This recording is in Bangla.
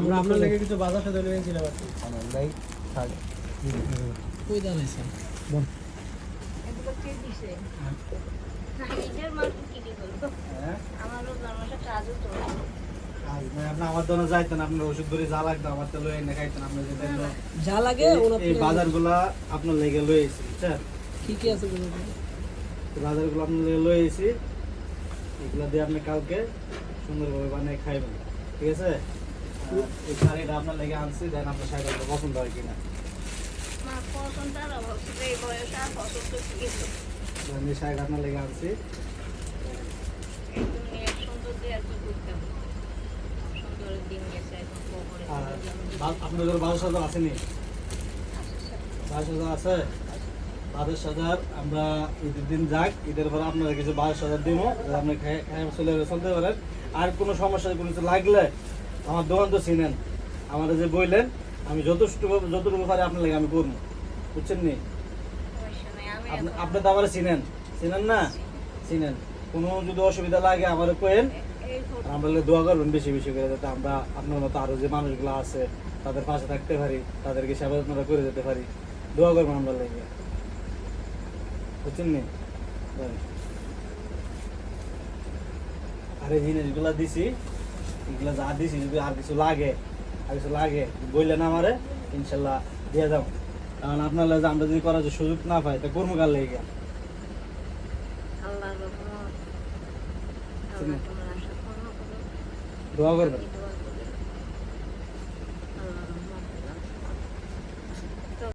আমরা আপনার লাগে কিছু বাজার সাথে লয়ে ছিলাম আর কি আমার ভাই থাকে কই জানাইছেন বল এগুলো কে দিছে নিজের মার্ক কি কি বলবো হ্যাঁ আমারও জামাটা কাজও তো আজ না আপনি আমার দোনো যাইতেন আপনার ওষুধ ধরে যা লাগতো আমার তো লয়ে এনে খাইতেন আপনি যেতেন না যা লাগে ওনা এই বাজারগুলা আপনার লেগে লয়ে এসেছি বুঝছেন কি কি আছে বলুন এই বাজারগুলো আপনার লেগে লয়ে এসেছি এগুলা দিয়ে আপনি কালকে সুন্দরভাবে বানিয়ে খাইবেন ঠিক আছে এই শাড়িটা আপনার লেগে আনছি দেন আপনার শাড়িটা পছন্দ হয় কিনা মা পছন্দ আর অবশ্যই এই বয়সে আর পছন্দ কি দেন এই শাড়িটা আপনার লেগে আনছি একদম নিয়ে সুন্দর দিয়ে আর কি করতাম সুন্দর দিন গেছে এখন খবরে আর আপনাদের 22,000 আসেনি 22,000 আছে 22,000 আমরা ঈদের দিন যাক ঈদের পর আপনারা কিছু 22,000 দিব আপনি খাই চলতে পারেন আর কোনো সমস্যা কোনো কিছু লাগলে আমার দোকান তো চিনেন আমাদের যে বললেন আমি যতটুকু পারি আপনার লাগে আমি করবো বুঝছেন নি সমস্যা নাই আমি আপনি তো আমার চিনেন চিনেন না চিনেন কোনো যদি অসুবিধা লাগে আমার কোয়েন এই আর আমরা দোয়া করবেন বেশি বেশি করে যাতে আমরা আপনার মতো আরো যে মানুষগুলো আছে তাদের পাশে থাকতে পারি তাদেরকে সেবা যত্ন করে যেতে পারি দোয়া করবেন আমরা লেগে বুঝছেন নি আর এই জিনিসগুলা দিছি এগুলা যা দিছি যদি আর কিছু লাগে বললেন আমারে ইনশাল্লাহ দিয়ে যাবো কারণ আপনার লাগে আমরা যদি করার সুযোগ না পাই তা কর্ম কার লেগে আল্লাহর রহমত আল্লাহ তোমার আশা পূর্ণ করুন দোয়া করবেন এই দোয়া করি।